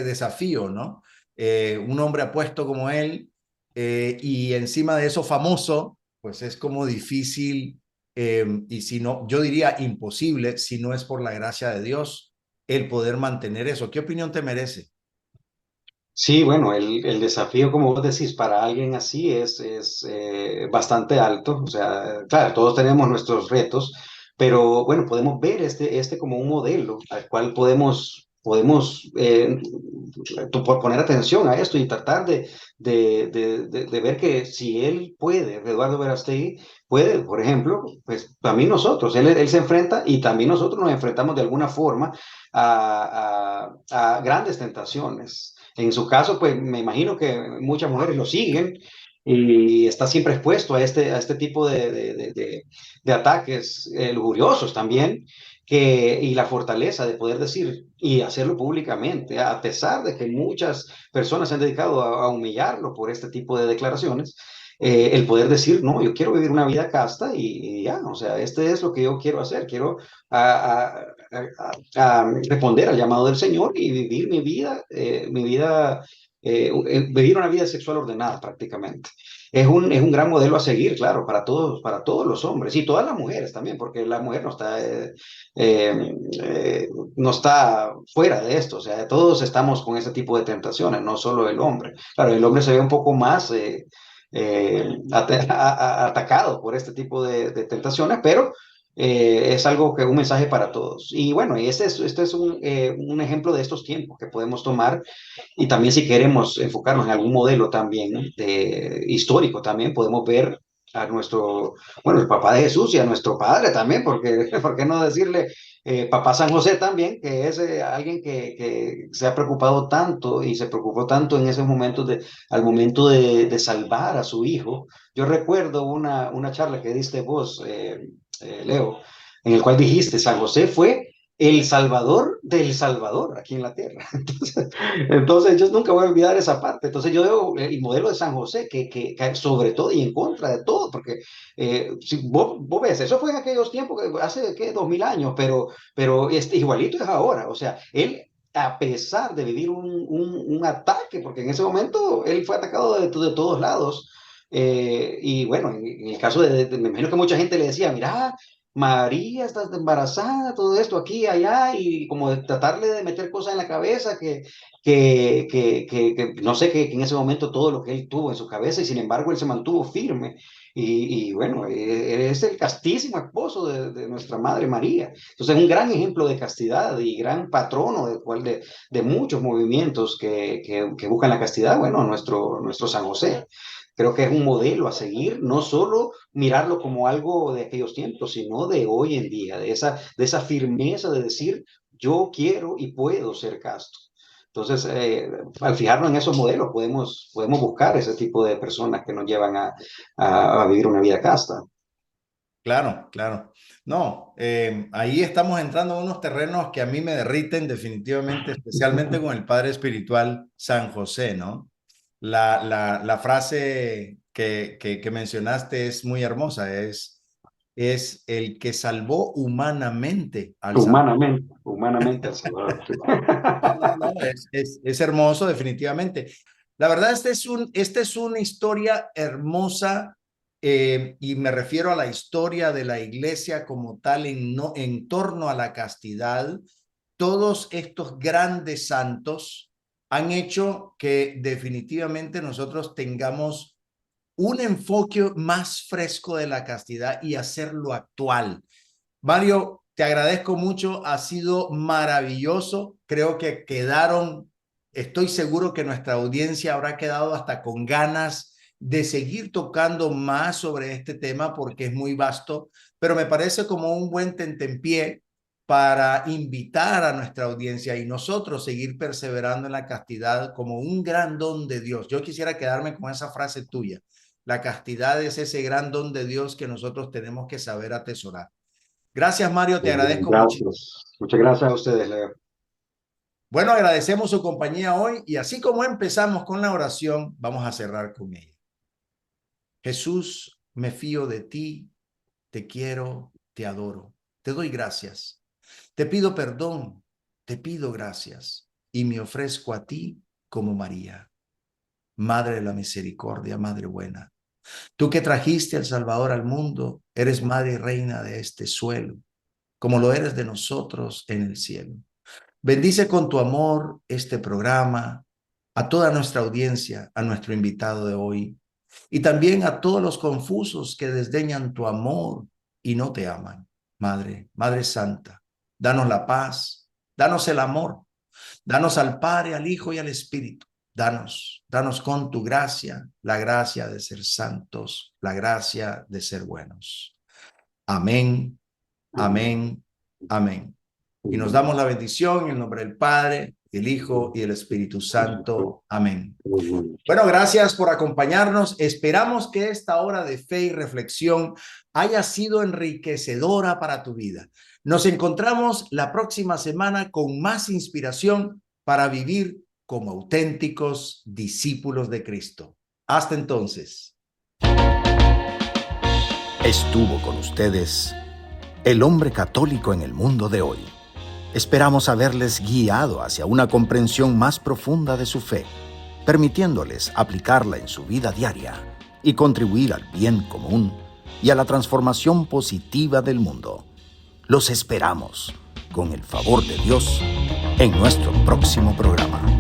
desafío, ¿no? Un hombre apuesto como él, y encima de eso famoso, pues es como difícil, y si no, yo diría imposible, si no es por la gracia de Dios, el poder mantener eso. ¿Qué opinión te merece? Sí, bueno, el desafío, como vos decís, para alguien así es bastante alto. O sea, claro, todos tenemos nuestros retos, pero bueno, podemos ver este como un modelo al cual podemos por poner atención a esto y tratar de ver que si él puede, Eduardo Verástegui puede, por ejemplo, pues también nosotros, él se enfrenta y también nosotros nos enfrentamos de alguna forma a grandes tentaciones. En su caso, pues me imagino que muchas mujeres lo siguen y está siempre expuesto a este tipo de ataques lujuriosos también, y la fortaleza de poder decir y hacerlo públicamente, a pesar de que muchas personas se han dedicado a humillarlo por este tipo de declaraciones. El poder decir, no, yo quiero vivir una vida casta y ya, o sea, este es lo que yo quiero hacer, quiero a, a responder al llamado del Señor y vivir vivir una vida sexual ordenada prácticamente. Es un gran modelo a seguir, claro, para todos los hombres y todas las mujeres también, porque la mujer eh, no está fuera de esto, o sea, todos estamos con ese tipo de tentaciones, no solo el hombre. Claro, el hombre se ve un poco más atacado por este tipo de tentaciones, pero es algo un mensaje para todos. Y bueno, este es un ejemplo de estos tiempos que podemos tomar y también si queremos enfocarnos en algún modelo también histórico, también podemos ver a bueno, el papá de Jesús y a nuestro padre también, porque, ¿por qué no decirle papá San José también, que es alguien que se ha preocupado tanto y se preocupó tanto en esos momentos al momento de salvar a su hijo? Yo recuerdo una charla que diste vos, Leo, en el cual dijiste, San José fue el Salvador del Salvador aquí en la tierra. Entonces yo nunca voy a olvidar esa parte. Entonces yo veo el modelo de San José, que sobre todo y en contra de todo, porque si vos ves, eso fue en aquellos tiempos, hace, ¿qué? 2000 años, pero igualito es ahora. O sea, él, a pesar de vivir un ataque, porque en ese momento él fue atacado de todos lados, y bueno, en el caso me imagino que mucha gente le decía, mira, María, estás embarazada, todo esto aquí, allá, y como de tratarle de meter cosas en la cabeza que no sé, que en ese momento todo lo que él tuvo en su cabeza, y sin embargo él se mantuvo firme. Y bueno, es el castísimo esposo de nuestra Madre María. Entonces, es un gran ejemplo de castidad y gran patrono de muchos movimientos que buscan la castidad. Bueno, nuestro San José. Creo que es un modelo a seguir, no solo mirarlo como algo de aquellos tiempos, sino de hoy en día, de esa firmeza de decir, yo quiero y puedo ser casto. Entonces, al fijarnos en esos modelos, podemos buscar ese tipo de personas que nos llevan a vivir una vida casta. Claro, claro. No, ahí estamos entrando en unos terrenos que a mí me derriten definitivamente, especialmente con el padre espiritual San José, ¿no? La frase que mencionaste es muy hermosa, es el que salvó humanamente al Salvador. Humanamente, El Salvador. No, no, no, es hermoso definitivamente. La verdad, esta es una historia hermosa, y me refiero a la historia de la iglesia como tal no, en torno a la castidad. Todos estos grandes santos han hecho que definitivamente nosotros tengamos un enfoque más fresco de la castidad y hacerlo actual. Mario, te agradezco mucho, ha sido maravilloso. Creo que estoy seguro que nuestra audiencia habrá quedado hasta con ganas de seguir tocando más sobre este tema porque es muy vasto, pero me parece como un buen tentempié para invitar a nuestra audiencia y nosotros seguir perseverando en la castidad como un gran don de Dios. Yo quisiera quedarme con esa frase tuya. La castidad es ese gran don de Dios que nosotros tenemos que saber atesorar. Gracias, Mario, te agradezco muchísimo. Gracias. Muchas gracias a ustedes, Leo. Bueno, agradecemos su compañía hoy y así como empezamos con la oración, vamos a cerrar con ella. Jesús, me fío de ti, te quiero, te adoro, te doy gracias. Te pido perdón, te pido gracias y me ofrezco a ti como María, Madre de la Misericordia, Madre buena. Tú que trajiste al Salvador al mundo, eres Madre y Reina de este suelo, como lo eres de nosotros en el cielo. Bendice con tu amor este programa, a toda nuestra audiencia, a nuestro invitado de hoy, y también a todos los confusos que desdeñan tu amor y no te aman. Madre, Madre Santa, danos la paz, danos el amor, danos al Padre, al Hijo y al Espíritu. Danos con tu gracia, la gracia de ser santos, la gracia de ser buenos. Amén, amén, amén. Y nos damos la bendición en el nombre del Padre, del Hijo y del Espíritu Santo. Amén. Bueno, gracias por acompañarnos. Esperamos que esta hora de fe y reflexión haya sido enriquecedora para tu vida. Nos encontramos la próxima semana con más inspiración para vivir como auténticos discípulos de Cristo. Hasta entonces. Estuvo con ustedes el hombre católico en el mundo de hoy. Esperamos haberles guiado hacia una comprensión más profunda de su fe, permitiéndoles aplicarla en su vida diaria y contribuir al bien común y a la transformación positiva del mundo. Los esperamos, con el favor de Dios, en nuestro próximo programa.